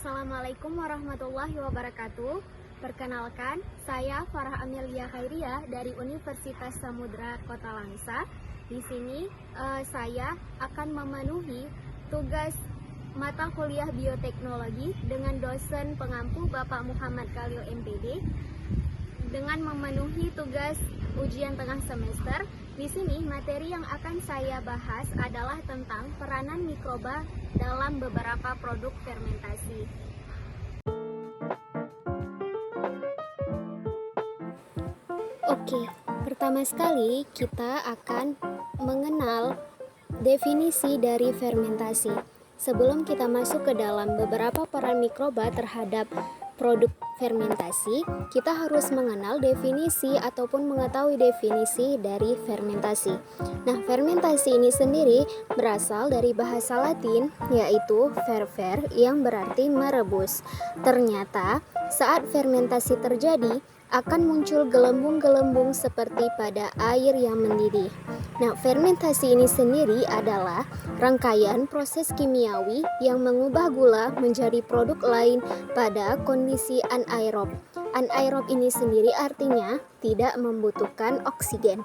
Assalamualaikum warahmatullahi wabarakatuh. Perkenalkan, saya Farah Amelia Khairia dari Universitas Samudra Kota Langsa. Di sini saya akan memenuhi tugas mata kuliah bioteknologi dengan dosen pengampu Bapak Muhammad Khalil MPD dengan memenuhi tugas ujian tengah semester. Di sini materi yang akan saya bahas adalah tentang peranan mikroba dalam beberapa produk fermentasi. Oke, pertama sekali kita akan mengenal definisi dari fermentasi. Sebelum kita masuk ke dalam beberapa peran mikroba terhadap produk fermentasi, kita harus mengenal definisi ataupun mengetahui definisi dari fermentasi. Nah, fermentasi ini sendiri berasal dari bahasa Latin, yaitu ferver, yang berarti merebus. Ternyata, saat fermentasi terjadi, akan muncul gelembung-gelembung seperti pada air yang mendidih. Nah, fermentasi ini sendiri adalah rangkaian proses kimiawi yang mengubah gula menjadi produk lain pada kondisi anaerob. Anaerob ini sendiri artinya tidak membutuhkan oksigen.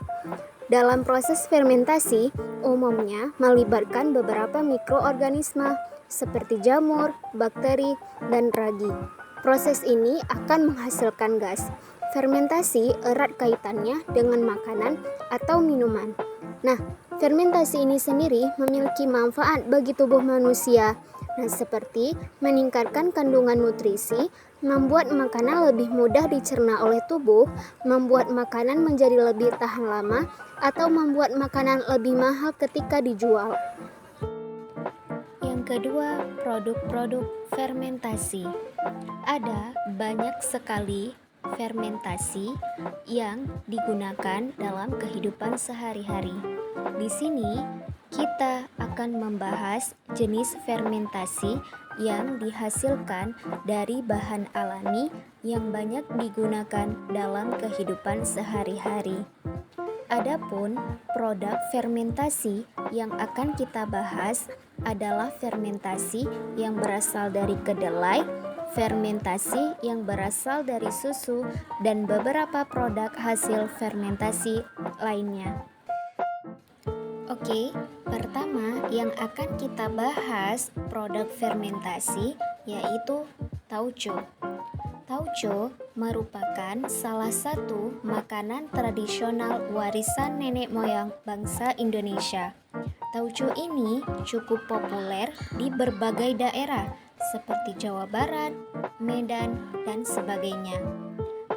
Dalam proses fermentasi, umumnya melibatkan beberapa mikroorganisme seperti jamur, bakteri, dan ragi. Proses ini akan menghasilkan gas. Fermentasi erat kaitannya dengan makanan atau minuman. Nah, fermentasi ini sendiri memiliki manfaat bagi tubuh manusia. Nah, seperti meningkatkan kandungan nutrisi, membuat makanan lebih mudah dicerna oleh tubuh, membuat makanan menjadi lebih tahan lama, atau membuat makanan lebih mahal ketika dijual. Yang kedua, produk-produk fermentasi. Ada banyak sekali fermentasi yang digunakan dalam kehidupan sehari-hari. Di sini kita akan membahas jenis fermentasi yang dihasilkan dari bahan alami yang banyak digunakan dalam kehidupan sehari-hari. Adapun produk fermentasi yang akan kita bahas adalah fermentasi yang berasal dari kedelai, fermentasi yang berasal dari susu, dan beberapa produk hasil fermentasi lainnya. Oke, pertama yang akan kita bahas produk fermentasi yaitu tauco. Tauco merupakan salah satu makanan tradisional warisan nenek moyang bangsa Indonesia. Tauco ini cukup populer di berbagai daerah seperti Jawa Barat, Medan, dan sebagainya.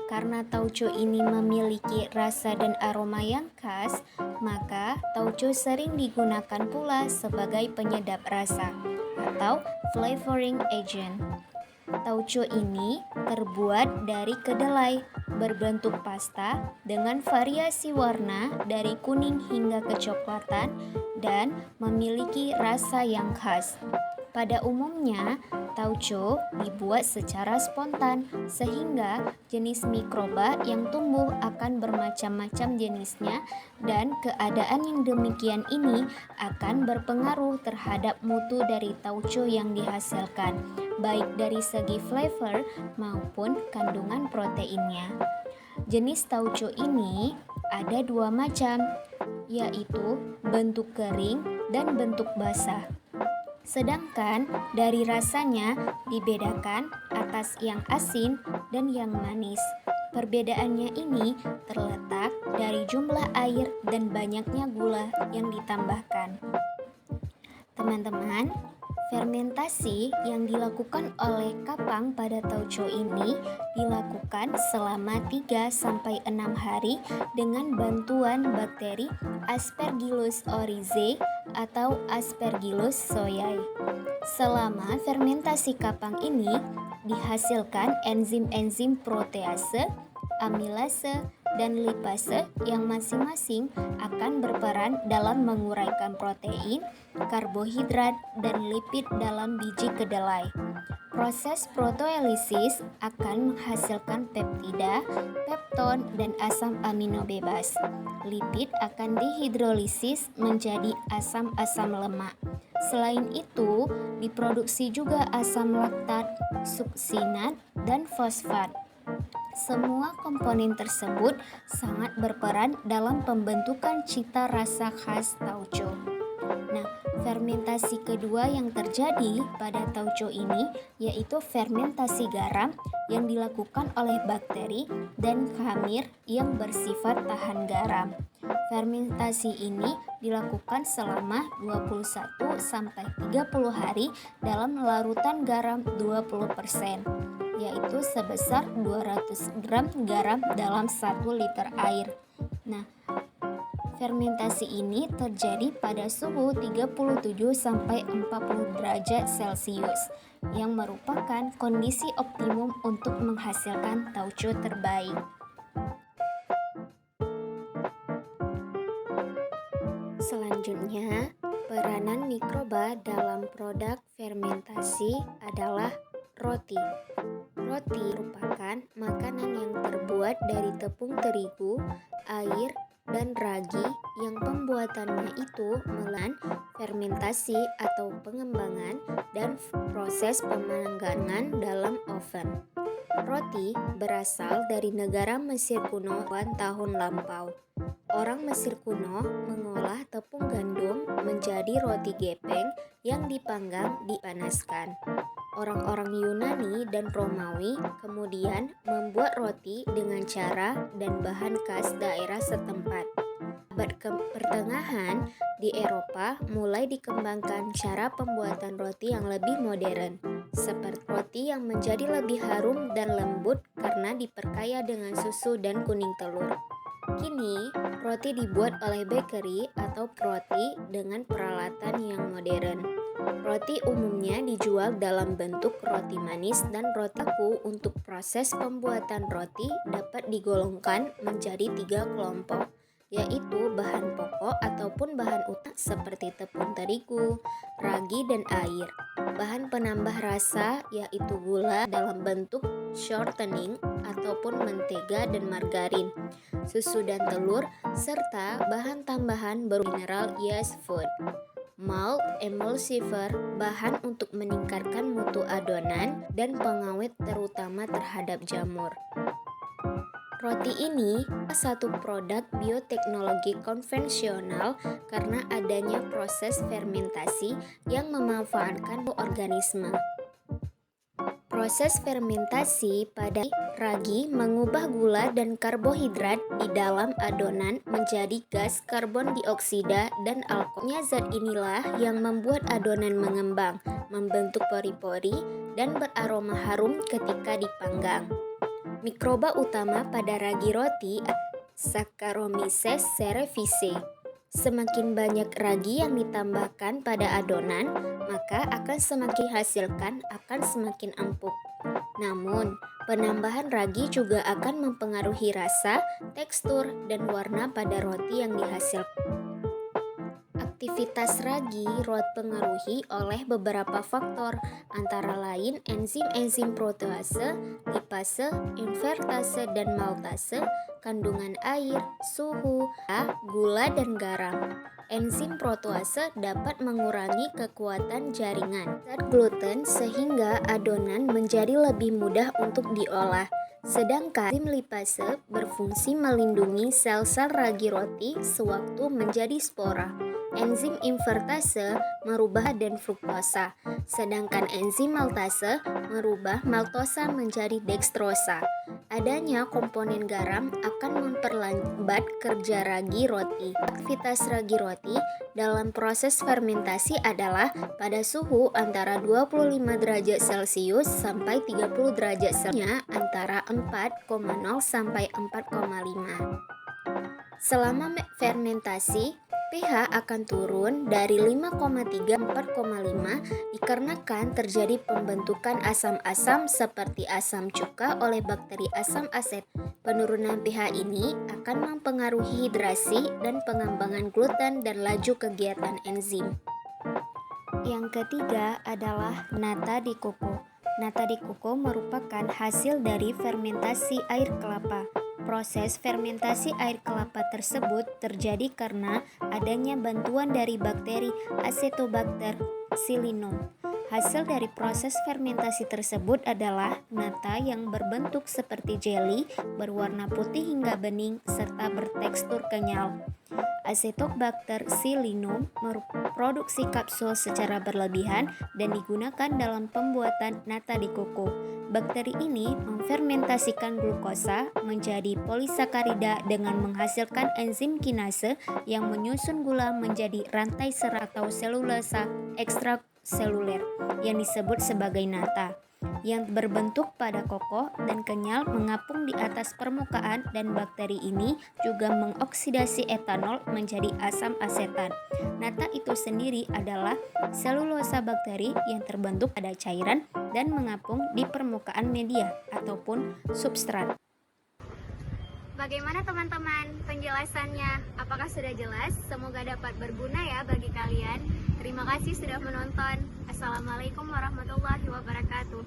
Karena tauco ini memiliki rasa dan aroma yang khas, maka tauco sering digunakan pula sebagai penyedap rasa atau flavoring agent. Tauco ini terbuat dari kedelai berbentuk pasta dengan variasi warna dari kuning hingga kecoklatan dan memiliki rasa yang khas. Pada umumnya, tauco dibuat secara spontan sehingga jenis mikroba yang tumbuh akan bermacam-macam jenisnya dan keadaan yang demikian ini akan berpengaruh terhadap mutu dari tauco yang dihasilkan, baik dari segi flavor maupun kandungan proteinnya. Jenis tauco ini ada dua macam, yaitu bentuk kering dan bentuk basah. Sedangkan dari rasanya dibedakan atas yang asin dan yang manis. Perbedaannya ini terletak dari jumlah air dan banyaknya gula yang ditambahkan. Teman-teman, fermentasi yang dilakukan oleh kapang pada tauco ini dilakukan selama 3-6 hari dengan bantuan bakteri Aspergillus oryzae atau Aspergillus soyae. Selama fermentasi kapang ini dihasilkan enzim-enzim protease, amilase, dan lipase yang masing-masing akan berperan dalam menguraikan protein, karbohidrat, dan lipid dalam biji kedelai. Proses proteolisis akan menghasilkan peptida, pepton, dan asam amino bebas. Lipid akan dihidrolisis menjadi asam-asam lemak. Selain itu, diproduksi juga asam laktat, suksinat, dan fosfat. Semua komponen tersebut sangat berperan dalam pembentukan cita rasa khas tauco. Nah, fermentasi kedua yang terjadi pada tauco ini yaitu fermentasi garam yang dilakukan oleh bakteri dan khamir yang bersifat tahan garam. Fermentasi ini dilakukan selama 21 sampai 30 hari dalam larutan garam 20%, yaitu sebesar 200 gram garam dalam 1 liter air. Nah, fermentasi ini terjadi pada suhu 37 sampai 40 derajat Celcius yang merupakan kondisi optimum untuk menghasilkan tauco terbaik. Selanjutnya, peranan mikroba dalam produk fermentasi adalah roti. Roti merupakan makanan yang terbuat dari tepung terigu, air, dan ragi yang pembuatannya itu melalui fermentasi atau pengembangan dan proses pemanggangan dalam oven. Roti berasal dari negara Mesir kuno tahun lampau. Orang Mesir kuno mengolah tepung gandum menjadi roti gepeng yang dipanggang dipanaskan. Orang-orang Yunani dan Romawi kemudian membuat roti dengan cara dan bahan khas daerah setempat. Abad pertengahan di Eropa mulai dikembangkan cara pembuatan roti yang lebih modern, seperti roti yang menjadi lebih harum dan lembut karena diperkaya dengan susu dan kuning telur. Kini, roti dibuat oleh bakery atau roti dengan peralatan yang modern. Roti umumnya dijual dalam bentuk roti manis dan roti kaku. Untuk proses pembuatan roti dapat digolongkan menjadi 3 kelompok, yaitu bahan pokok ataupun bahan utama seperti tepung terigu, ragi, dan air. Bahan penambah rasa yaitu gula dalam bentuk shortening ataupun mentega dan margarin, susu dan telur, serta bahan tambahan berupa mineral yeast food. Malt, emulsifier, bahan untuk meningkatkan mutu adonan, dan pengawet terutama terhadap jamur. Roti ini satu produk bioteknologi konvensional karena adanya proses fermentasi yang memanfaatkan organisme. Proses fermentasi pada ragi mengubah gula dan karbohidrat di dalam adonan menjadi gas karbon dioksida dan alkoholnya. Zat inilah yang membuat adonan mengembang, membentuk pori-pori, dan beraroma harum ketika dipanggang. Mikroba utama pada ragi roti Saccharomyces cerevisiae. Semakin banyak ragi yang ditambahkan pada adonan, maka akan semakin hasilkan akan semakin empuk. Namun, penambahan ragi juga akan mempengaruhi rasa, tekstur, dan warna pada roti yang dihasilkan. Aktivitas ragi dipengaruhi oleh beberapa faktor, antara lain enzim-enzim protease, lipase, invertase, dan maltase, kandungan air, suhu, gula, dan garam. Enzim protease dapat mengurangi kekuatan jaringan zat gluten sehingga adonan menjadi lebih mudah untuk diolah. Sedangkan enzim lipase berfungsi melindungi sel-sel ragi roti sewaktu menjadi spora. Enzim invertase merubah dan fruktosa, sedangkan enzim maltase merubah maltosa menjadi dextrosa. Adanya komponen garam akan memperlambat kerja ragi roti. Aktivitas ragi roti dalam proses fermentasi adalah pada suhu antara 25 derajat Celcius sampai 30 derajat Celcius antara 4,0 sampai 4,5. Selama fermentasi, pH akan turun dari 5,3 4,5 dikarenakan terjadi pembentukan asam-asam seperti asam cuka oleh bakteri asam aset. Penurunan pH ini akan mempengaruhi hidrasi dan pengembangan gluten dan laju kegiatan enzim. Yang ketiga adalah nata de coco. Nata de coco merupakan hasil dari fermentasi air kelapa. Proses fermentasi air kelapa tersebut terjadi karena adanya bantuan dari bakteri Acetobacter pseudomonas. Hasil dari proses fermentasi tersebut adalah nata yang berbentuk seperti jeli, berwarna putih hingga bening, serta bertekstur kenyal. Acetobacter pseudomonas memproduksi kapsul secara berlebihan dan digunakan dalam pembuatan nata di koko. Bakteri ini memfermentasikan glukosa menjadi polisakarida dengan menghasilkan enzim kinase yang menyusun gula menjadi rantai serat atau selulosa ekstraseluler yang disebut sebagai nata, yang berbentuk pada kokoh dan kenyal mengapung di atas permukaan, dan bakteri ini juga mengoksidasi etanol menjadi asam asetat. Nata itu sendiri adalah selulosa bakteri yang terbentuk pada cairan dan mengapung di permukaan media ataupun substrat. Bagaimana teman-teman penjelasannya? Apakah sudah jelas? Semoga dapat berguna ya bagi kalian. Terima kasih sudah menonton. Assalamualaikum warahmatullahi wabarakatuh.